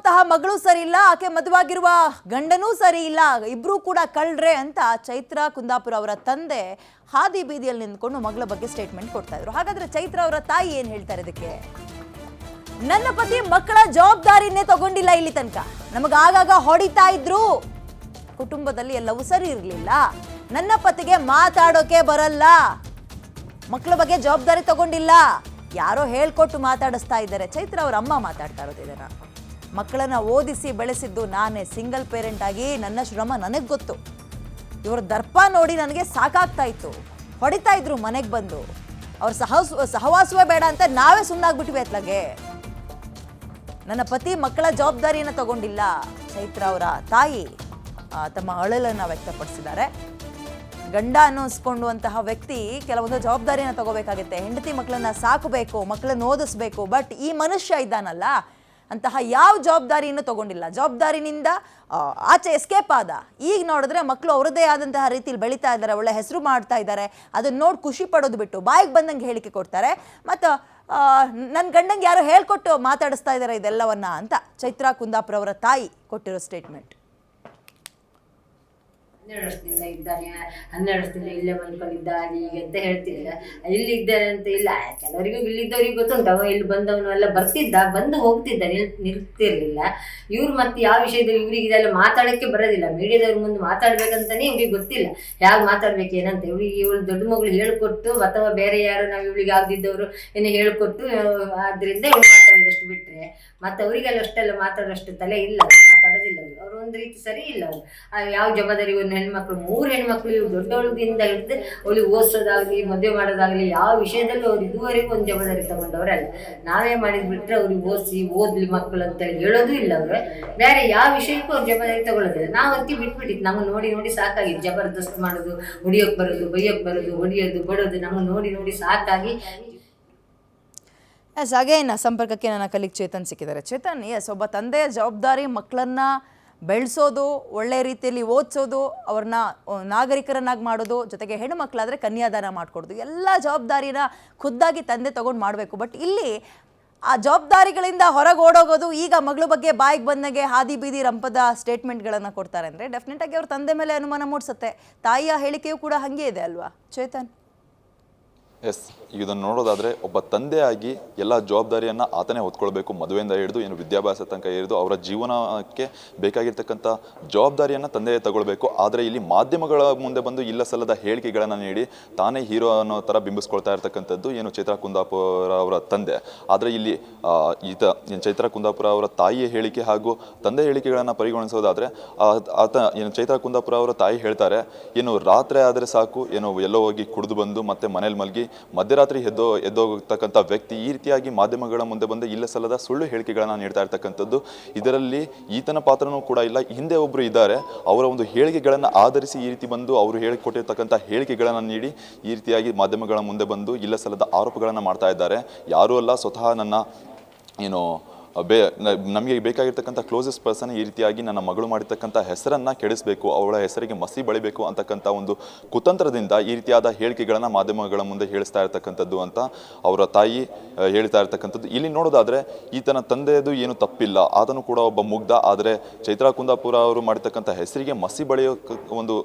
ಇರುವಂತಹ ಮಗಳು ಸರಿ ಇಲ್ಲ, ಆಕೆ ಮದುವಾಗಿರುವ ಗಂಡನೂ ಸರಿ ಇಲ್ಲ, ಇಬ್ರು ಕೂಡ ಕಳ್ರೆ ಅಂತ ಚೈತ್ರಾ ಕುಂದಾಪುರ ಅವರ ತಂದೆ ಹಾದಿ ಬೀದಿಯಲ್ಲಿ ನಿಂತ್ಕೊಂಡು ಮಗಳ ಬಗ್ಗೆ ಸ್ಟೇಟ್ಮೆಂಟ್ ಕೊಡ್ತಾ ಇದ್ರು. ಹಾಗಾದ್ರೆ ಚೈತ್ರಾ ಅವರ ತಾಯಿ ಏನ್ ಹೇಳ್ತಾರೆ ಇದಕ್ಕೆ? ನನ್ನ ಪತಿ ಮಕ್ಕಳ ಜವಾಬ್ದಾರಿನೇ ತಗೊಂಡಿಲ್ಲ ಇಲ್ಲಿ ತನಕ, ನಮಗ ಆಗಾಗ ಹೊಡಿತಾ ಇದ್ರು, ಕುಟುಂಬದಲ್ಲಿ ಎಲ್ಲವೂ ಸರಿ ಇರಲಿಲ್ಲ, ನನ್ನ ಪತಿಗೆ ಮಾತಾಡೋಕೆ ಬರಲ್ಲ, ಮಕ್ಕಳ ಬಗ್ಗೆ ಜವಾಬ್ದಾರಿ ತಗೊಂಡಿಲ್ಲ, ಯಾರೋ ಹೇಳ್ಕೊಟ್ಟು ಮಾತಾಡಿಸ್ತಾ ಇದ್ದಾರೆ. ಚೈತ್ರಾ ಅವ್ರ ಅಮ್ಮ ಮಾತಾಡ್ತಾ ಇರೋದು ಇದನ್ನ. ಮಕ್ಕಳನ್ನ ಓದಿಸಿ ಬೆಳೆಸಿದ್ದು ನಾನೇ, ಸಿಂಗಲ್ ಪೇರೆಂಟ್ ಆಗಿ ನನ್ನ ಶ್ರಮ ನನಗೆ ಗೊತ್ತು. ಇವ್ರ ದರ್ಪ ನೋಡಿ ನನಗೆ ಸಾಕಾಗ್ತಾ ಇತ್ತು, ಹೊಡಿತಾ ಇದ್ರು ಮನೆಗೆ ಬಂದು, ಅವ್ರ ಸಹವಾಸವೇ ಬೇಡ ಅಂತ ನಾವೇ ಸುಮ್ಮನಾಗ್ಬಿಟ್ವಿ ಅತ್ಲಾಗೆ. ನನ್ನ ಪತಿ ಮಕ್ಕಳ ಜವಾಬ್ದಾರಿಯನ್ನು ತಗೊಂಡಿಲ್ಲ. ಚೈತ್ರಾ ಅವರ ತಾಯಿ ತಮ್ಮ ಅಳಲನ್ನು ವ್ಯಕ್ತಪಡಿಸಿದ್ದಾರೆ. ಗಂಡ ಅನ್ನಿಸ್ಕೊಂಡುವಂತಹ ವ್ಯಕ್ತಿ ಕೆಲವೊಂದು ಜವಾಬ್ದಾರಿಯನ್ನು ತಗೋಬೇಕಾಗುತ್ತೆ. ಹೆಂಡತಿ ಮಕ್ಕಳನ್ನ ಸಾಕಬೇಕು, ಮಕ್ಕಳನ್ನ ಓದಿಸ್ಬೇಕು. ಬಟ್ ಈ ಮನುಷ್ಯ ಇದ್ದಾನಲ್ಲ, ಅಂತಹ ಯಾವ ಜವಾಬ್ದಾರಿಯನ್ನು ತಗೊಂಡಿಲ್ಲ. ಜವಾಬ್ದಾರಿನಿಂದ ಆಚೆ ಎಸ್ಕೇಪ್ ಆದ. ಈಗ ನೋಡಿದ್ರೆ ಮಕ್ಕಳು ಅವರದೇ ಆದಂತಹ ರೀತಿಯಲ್ಲಿ ಬೆಳೀತಾ ಇದ್ದಾರೆ, ಒಳ್ಳೆ ಹೆಸರು ಮಾಡ್ತಾ ಇದ್ದಾರೆ. ಅದನ್ನ ನೋಡಿ ಖುಷಿ ಪಡೋದು ಬಿಟ್ಟು ಬಾಯಿಗೆ ಬಂದಂಗೆ ಹೇಳಿಕೆ ಕೊಡ್ತಾರೆ. ಮತ್ತು ನನ್ನ ಗಂಡಂಗೆ ಯಾರೋ ಹೇಳ್ಕೊಟ್ಟು ಮಾತಾಡಿಸ್ತಾ ಇದ್ದಾರೆ ಇದೆಲ್ಲವನ್ನ ಅಂತ ಚೈತ್ರಾ ಕುಂದಾಪುರ ಅವರ ತಾಯಿ ಕೊಟ್ಟಿರೋ ಸ್ಟೇಟ್ಮೆಂಟ್. 12 ವರ್ಷದಿಂದ ಇದ್ದಾನೆ, 12 ವರ್ಷದಿಂದ ಇಲ್ಲೇ ಮಲ್ಕೊಂಡಿದ್ದಾನೆ ಈಗ ಅಂತ ಹೇಳ್ತಿಲ್ಲ. ಇಲ್ಲಿ ಇದ್ದಾನೆ ಅಂತ ಇಲ್ಲ, ಕೆಲವರಿಗೂ ಇಲ್ಲಿದ್ದವ್ರಿಗೆ ಗೊತ್ತುಂಟು. ಅವ ಇಲ್ಲಿ ಬಂದವನು ಎಲ್ಲ ಬರ್ತಿದ್ದ, ಬಂದು ಹೋಗ್ತಿದ್ದ, ನಿಲ್ತಿರ್ಲಿಲ್ಲ. ಇವ್ರು ಮತ್ತೆ ಯಾವ ವಿಷಯದಲ್ಲಿ ಇವ್ರಿಗೆ ಇದೆಲ್ಲ ಮಾತಾಡೋಕ್ಕೆ ಬರೋದಿಲ್ಲ. ಮೀಡಿಯಾದವ್ರ ಮುಂದೆ ಮಾತಾಡ್ಬೇಕಂತಾನೆ ಇವ್ರಿಗೆ ಗೊತ್ತಿಲ್ಲ, ಹೇಗೆ ಮಾತಾಡ್ಬೇಕು ಏನಂತ. ಇವಳು ದೊಡ್ಡ ಮಗಳು ಹೇಳ್ಕೊಟ್ಟು ಅಥವಾ ಬೇರೆ ಯಾರು ನಾವು ಇವಳಿಗೆ ಆಗದಿದ್ದವರು ಏನೋ ಹೇಳ್ಕೊಟ್ಟು ಆದ್ರಿಂದ ಇವಳು ಮಾತಾಡಿದಷ್ಟು ಬಿಟ್ರೆ ಮತ್ತೆ ಅವರಿಗೆಲ್ಲ ಅಷ್ಟೆಲ್ಲ ಮಾತಾಡೋಷ್ಟು ತಲೆ ಇಲ್ಲ, ಮಾತಾಡೋದಿಲ್ಲ ಅವರು. ಒಂದು ರೀತಿ ಸರಿ ಇಲ್ಲ ಅವರು. ಯಾವ ಜವಾಬ್ದಾರಿ ಒಂದು ಹೆಣ್ಮಕ್ಳು, 3 ಹೆಣ್ಮಕ್ಳು ಇವ್ರು ದೊಡ್ಡವಳಿಂದ ಹಿಡಿದು ಅವಳಿಗೆ ಓದಿಸೋದಾಗಲಿ ಮದುವೆ ಮಾಡೋದಾಗಲಿ ಯಾವ ವಿಷಯದಲ್ಲೂ ಅವ್ರು ಇದುವರೆಗೂ ಒಂದು ಜವಾಬ್ದಾರಿ ತಗೊಂಡವರಲ್ಲ. ನಾವೇ ಮಾಡಿದ್ ಬಿಟ್ರೆ ಅವ್ರಿಗೆ ಓದ್ಲಿ ಮಕ್ಕಳು ಅಂತೇಳಿ ಹೇಳೋದು ಇಲ್ಲ. ಅವರು ಬೇರೆ ಯಾವ ವಿಷಯಕ್ಕೂ ಅವ್ರು ಜವಾಬ್ದಾರಿ ತಗೊಳ್ಳೋದಿಲ್ಲ. ನಾವು ಅದಕ್ಕೆ ಬಿಟ್ಬಿಟ್ಟಿತ್ತು. ನಮಗೆ ನೋಡಿ ನೋಡಿ ಸಾಕಾಗಿತ್ತು. ಜಬರ್ದಸ್ತ್ ಮಾಡೋದು, ಹೊಡಿಯೋಕೆ ಬರೋದು, ಬೈಯೋಕೆ ಬರೋದು, ಹೊಡಿಯೋದು ಬಡೋದು, ನಮಗೆ ನೋಡಿ ನೋಡಿ ಸಾಕಾಗಿ. ಎಸ್, ಅಗೇನ್ ಸಂಪರ್ಕಕ್ಕೆ ನನ್ನ ಕಲಿಗ್ ಚೇತನ್ ಸಿಕ್ಕಿದ್ದಾರೆ. ಚೇತನ್, ಎಸ್, ಒಬ್ಬ ತಂದೆಯ ಜವಾಬ್ದಾರಿ ಮಕ್ಕಳನ್ನ ಬೆಳೆಸೋದು, ಒಳ್ಳೆ ರೀತಿಯಲ್ಲಿ ಓದಿಸೋದು, ಅವ್ರನ್ನ ನಾಗರಿಕರನ್ನಾಗಿ ಮಾಡೋದು, ಜೊತೆಗೆ ಹೆಣ್ಣು ಮಕ್ಕಳಾದರೆ ಕನ್ಯಾದಾನ ಮಾಡಿಕೊಡೋದು, ಎಲ್ಲ ಜವಾಬ್ದಾರಿನ ಖುದ್ದಾಗಿ ತಂದೆ ತೊಗೊಂಡು ಮಾಡಬೇಕು. ಬಟ್ ಇಲ್ಲಿ ಆ ಜವಾಬ್ದಾರಿಗಳಿಂದ ಹೊರಗೆ ಓಡೋಗೋದು, ಈಗ ಮಗಳ ಬಗ್ಗೆ ಬಾಯಿಗೆ ಬಂದಾಗೆ ಹಾದಿ ಬೀದಿ ರಂಪದ ಸ್ಟೇಟ್ಮೆಂಟ್ಗಳನ್ನು ಕೊಡ್ತಾರೆ ಅಂದರೆ ಡೆಫಿನೆಟಾಗಿ ಅವ್ರ ತಂದೆ ಮೇಲೆ ಅನುಮಾನ ಮೂಡಿಸುತ್ತೆ. ತಾಯಿಯ ಹೇಳಿಕೆಯೂ ಕೂಡ ಹಾಗೆ ಇದೆ ಅಲ್ವಾ ಚೇತನ್? ಎಸ್, ಇದನ್ನು ನೋಡೋದಾದರೆ ಒಬ್ಬ ತಂದೆಯಾಗಿ ಎಲ್ಲ ಜವಾಬ್ದಾರಿಯನ್ನು ಆತನೇ ಹೊತ್ಕೊಳ್ಬೇಕು. ಮದುವೆಯಿಂದ ಹಿಡಿದು ಏನು ವಿದ್ಯಾಭ್ಯಾಸ ತನಕ ಹಿಡಿದು ಅವರ ಜೀವನಕ್ಕೆ ಬೇಕಾಗಿರ್ತಕ್ಕಂಥ ಜವಾಬ್ದಾರಿಯನ್ನು ತಂದೆಯೇ ತಗೊಳ್ಬೇಕು. ಆದರೆ ಇಲ್ಲಿ ಮಾಧ್ಯಮಗಳ ಮುಂದೆ ಬಂದು ಇಲ್ಲ ಸಲ್ಲದ ಹೇಳಿಕೆಗಳನ್ನು ನೀಡಿ ತಾನೇ ಹೀರೋ ಅನ್ನೋ ಥರ ಬಿಂಬಿಸ್ಕೊಳ್ತಾ ಇರ್ತಕ್ಕಂಥದ್ದು ಏನು ಚೈತ್ರಾ ಕುಂದಾಪುರ ಅವರ ತಂದೆ. ಆದರೆ ಇಲ್ಲಿ ಚೈತ್ರಾ ಕುಂದಾಪುರ ಅವರ ತಾಯಿಯ ಹೇಳಿಕೆ ಹಾಗೂ ತಂದೆ ಹೇಳಿಕೆಗಳನ್ನು ಪರಿಗಣಿಸೋದಾದರೆ ಏನು ಚೈತ್ರಾ ಕುಂದಾಪುರ ಅವರ ತಾಯಿ ಹೇಳ್ತಾರೆ, ಏನು ರಾತ್ರಿ ಆದರೆ ಸಾಕು, ಏನು ಎಲ್ಲೋ ಹೋಗಿ ಕುಡಿದು ಬಂದು ಮತ್ತೆ ಮನೇಲಿ ಮಲಗಿ ಮಧ್ಯರಾತ್ರಿ ಎದ್ದೋಗತಕ್ಕಂಥ ವ್ಯಕ್ತಿ ಈ ರೀತಿಯಾಗಿ ಮಾಧ್ಯಮಗಳ ಮುಂದೆ ಬಂದು ಇಲ್ಲ ಸಲ್ಲದ ಸುಳ್ಳು ಹೇಳಿಕೆಗಳನ್ನು ನೀಡ್ತಾ ಇರ್ತಕ್ಕಂಥದ್ದು. ಇದರಲ್ಲಿ ಈತನ ಪಾತ್ರನೂ ಕೂಡ ಇಲ್ಲ. ಹಿಂದೆ ಒಬ್ಬರು ಇದ್ದಾರೆ, ಅವರ ಒಂದು ಹೇಳಿಕೆಗಳನ್ನು ಆಧರಿಸಿ ಈ ರೀತಿ ಬಂದು ಅವರು ಹೇಳಿಕೊಟ್ಟಿರ್ತಕ್ಕಂಥ ಹೇಳಿಕೆಗಳನ್ನು ನೀಡಿ ಈ ರೀತಿಯಾಗಿ ಮಾಧ್ಯಮಗಳ ಮುಂದೆ ಬಂದು ಇಲ್ಲ ಸಲ್ಲದ ಆರೋಪಗಳನ್ನು ಮಾಡ್ತಾ ಇದ್ದಾರೆ. ಯಾರೂ ಅಲ್ಲ, ಸ್ವತಃ ನನ್ನ ಏನು ನಮಗೆ ಬೇಕಾಗಿರ್ತಕ್ಕಂಥ ಕ್ಲೋಸೆಸ್ಟ್ ಪರ್ಸನ್ ಈ ರೀತಿಯಾಗಿ ನನ್ನ ಮಗಳು ಮಾಡಿರ್ತಕ್ಕಂಥ ಹೆಸರನ್ನು ಕೆಡಿಸಬೇಕು, ಅವಳ ಹೆಸರಿಗೆ ಮಸಿ ಬಳಿಬೇಕು ಅಂತಕ್ಕಂಥ ಒಂದು ಕುತಂತ್ರದಿಂದ ಈ ರೀತಿಯಾದ ಹೇಳಿಕೆಗಳನ್ನು ಮಾಧ್ಯಮಗಳ ಮುಂದೆ ಹೇಳಿಸ್ತಾ ಇರ್ತಕ್ಕಂಥದ್ದು ಅಂತ ಅವರ ತಾಯಿ ಹೇಳ್ತಾ ಇರ್ತಕ್ಕಂಥದ್ದು. ಇಲ್ಲಿ ನೋಡೋದಾದರೆ ಈತನ ತಂದೆಯದು ಏನು ತಪ್ಪಿಲ್ಲ, ಆತನು ಕೂಡ ಒಬ್ಬ ಮುಗ್ಧ. ಆದರೆ ಚೈತ್ರಾ ಕುಂದಾಪುರ ಅವರು ಮಾಡಿರ್ತಕ್ಕಂಥ ಹೆಸರಿಗೆ ಮಸಿ ಬಳಿಯೋ ಒಂದು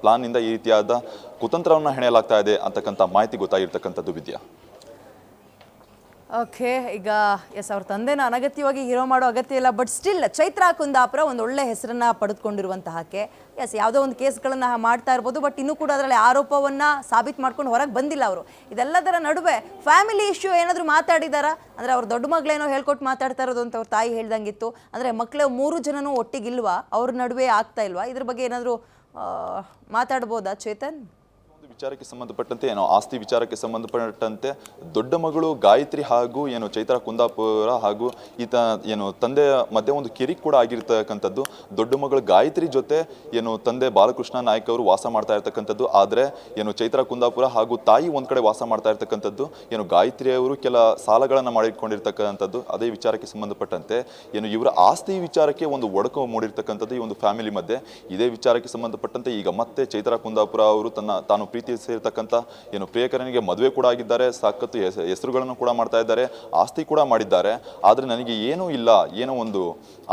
ಪ್ಲಾನ್ನಿಂದ ಈ ರೀತಿಯಾದ ಕುತಂತ್ರವನ್ನು ಹೆಣೆಯಲಾಗ್ತಾ ಇದೆ ಅಂತಕ್ಕಂಥ ಮಾಹಿತಿ ಗೊತ್ತಾಗಿರ್ತಕ್ಕಂಥದ್ದು. ವಿದ್ಯಾ, ಓಕೆ, ಈಗ ಎಸ್, ಅವ್ರ ತಂದೆನ ಅನಗತ್ಯವಾಗಿ ಹೀರೋ ಮಾಡೋ ಅಗತ್ಯ ಇಲ್ಲ. ಬಟ್ ಸ್ಟಿಲ್ ಚೈತ್ರಾ ಕುಂದಾಪುರ ಒಂದು ಒಳ್ಳೆ ಹೆಸರನ್ನು ಪಡೆದುಕೊಂಡಿರುವಂತಹಕ್ಕೆ ಎಸ್, ಯಾವುದೋ ಒಂದು ಕೇಸ್ಗಳನ್ನು ಮಾಡ್ತಾ ಇರ್ಬೋದು. ಬಟ್ ಇನ್ನೂ ಕೂಡ ಅದರಲ್ಲಿ ಆರೋಪವನ್ನು ಸಾಬೀತು ಮಾಡ್ಕೊಂಡು ಹೊರಗೆ ಬಂದಿಲ್ಲ ಅವರು. ಇದೆಲ್ಲದರ ನಡುವೆ ಫ್ಯಾಮಿಲಿ ಇಶ್ಯೂ ಏನಾದರೂ ಮಾತಾಡಿದಾರಾ? ಅಂದರೆ ಅವ್ರ ದೊಡ್ಡ ಮಗಳೇನೋ ಹೇಳ್ಕೊಟ್ಟು ಮಾತಾಡ್ತಾ ಇರೋದು ಅಂತ ಅವ್ರ ತಾಯಿ ಹೇಳ್ದಂಗಿತ್ತು. ಅಂದರೆ ಮಕ್ಕಳು 3 ಜನನೂ ಒಟ್ಟಿಗಿಲ್ವಾ, ಅವ್ರ ನಡುವೆ ಆಗ್ತಾ ಇಲ್ವಾ? ಇದ್ರ ಬಗ್ಗೆ ಏನಾದರೂ ಮಾತಾಡ್ಬೋದಾ ಚೇತನ್? ವಿಚಾರಕ್ಕೆ ಸಂಬಂಧಪಟ್ಟಂತೆ ಏನೋ ಆಸ್ತಿ ವಿಚಾರಕ್ಕೆ ಸಂಬಂಧಪಟ್ಟಂತೆ ದೊಡ್ಡ ಮಗಳು ಗಾಯತ್ರಿ ಹಾಗೂ ಏನು ಚೈತ್ರಾ ಕುಂದಾಪುರ ಹಾಗೂ ಈತ ಏನು ತಂದೆಯ ಮಧ್ಯೆ ಒಂದು ಕಿರಿಕ್ ಕೂಡ ಆಗಿರ್ತಕ್ಕಂಥದ್ದು. ದೊಡ್ಡ ಮಗಳು ಗಾಯತ್ರಿ ಜೊತೆ ಏನು ತಂದೆ ಬಾಲಕೃಷ್ಣ ನಾಯ್ಕ ಅವರು ವಾಸ ಮಾಡ್ತಾ ಇರ್ತಕ್ಕಂಥದ್ದು. ಆದರೆ ಏನು ಚೈತ್ರಾ ಕುಂದಾಪುರ ಹಾಗೂ ತಾಯಿ ಒಂದು ಕಡೆ ವಾಸ ಮಾಡ್ತಾ ಇರ್ತಕ್ಕಂಥದ್ದು. ಏನು ಗಾಯತ್ರಿ ಅವರು ಕೆಲ ಸಾಲಗಳನ್ನು ಮಾಡಿಕೊಂಡಿರ್ತಕ್ಕಂಥದ್ದು. ಅದೇ ವಿಚಾರಕ್ಕೆ ಸಂಬಂಧಪಟ್ಟಂತೆ ಏನು ಇವರ ಆಸ್ತಿ ವಿಚಾರಕ್ಕೆ ಒಂದು ಒಡಕು ಮೂಡಿರ್ತಕ್ಕಂಥದ್ದು ಈ ಒಂದು ಫ್ಯಾಮಿಲಿ ಮಧ್ಯೆ. ಇದೇ ವಿಚಾರಕ್ಕೆ ಸಂಬಂಧಪಟ್ಟಂತೆ ಈಗ ಮತ್ತೆ ಚೈತ್ರಾ ಕುಂದಾಪುರ ಅವರು ತಾನು ಪ್ರೀತಿ ಪ್ರೀತಿಸಿರ್ತಕ್ಕಂಥ ಏನು ಪ್ರಿಯಕರನಿಗೆ ಮದುವೆ ಕೂಡ ಆಗಿದ್ದಾರೆ, ಸಾಕತ್ತು ಹೆಸರುಗಳನ್ನು ಕೂಡ ಮಾಡ್ತಾ ಇದ್ದಾರೆ, ಆಸ್ತಿ ಕೂಡ ಮಾಡಿದ್ದಾರೆ. ಆದರೆ ನನಗೆ ಏನೂ ಇಲ್ಲ, ಏನೋ ಒಂದು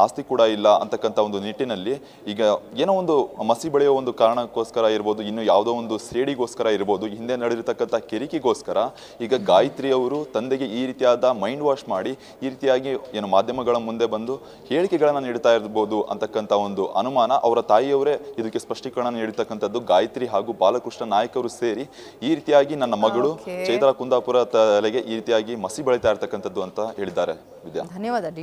ಆಸ್ತಿ ಕೂಡ ಇಲ್ಲ ಅಂತಕ್ಕಂಥ ಒಂದು ನಿಟ್ಟಿನಲ್ಲಿ ಈಗ ಏನೋ ಒಂದು ಮಸಿ ಬೆಳೆಯೋ ಒಂದು ಕಾರಣಕ್ಕೋಸ್ಕರ ಇರ್ಬೋದು, ಇನ್ನು ಯಾವುದೋ ಒಂದು ಸೇಡಿಗೋಸ್ಕರ ಇರ್ಬೋದು, ಹಿಂದೆ ನಡೆದಿರ್ತಕ್ಕಂಥ ಕೆರಿಕಿಗೋಸ್ಕರ ಈಗ ಗಾಯತ್ರಿ ಅವರು ತಂದೆಗೆ ಈ ರೀತಿಯಾದ ಮೈಂಡ್ ವಾಶ್ ಮಾಡಿ ಈ ರೀತಿಯಾಗಿ ಏನು ಮಾಧ್ಯಮಗಳ ಮುಂದೆ ಬಂದು ಹೇಳಿಕೆಗಳನ್ನು ನೀಡ್ತಾ ಇರ್ಬೋದು ಅಂತಕ್ಕಂಥ ಒಂದು ಅನುಮಾನ. ಅವರ ತಾಯಿಯವರೇ ಇದಕ್ಕೆ ಸ್ಪಷ್ಟೀಕರಣ ನೀಡಿರ್ತಕ್ಕಂಥದ್ದು. ಗಾಯತ್ರಿ ಹಾಗೂ ಬಾಲಕೃಷ್ಣ ನಾಯಕ್ ಅವರು ಸೇರಿ ಈ ರೀತಿಯಾಗಿ ನನ್ನ ಮಗಳು ಚೈತ್ರ ಕುಂದಾಪುರ ತಲೆಗೆ ಈ ರೀತಿಯಾಗಿ ಮಸಿ ಬೆಳೀತಾ ಇರ್ತಕ್ಕಂಥದ್ದು ಅಂತ ಹೇಳಿದ್ದಾರೆ. ವಿದ್ಯಾ, ಧನ್ಯವಾದ.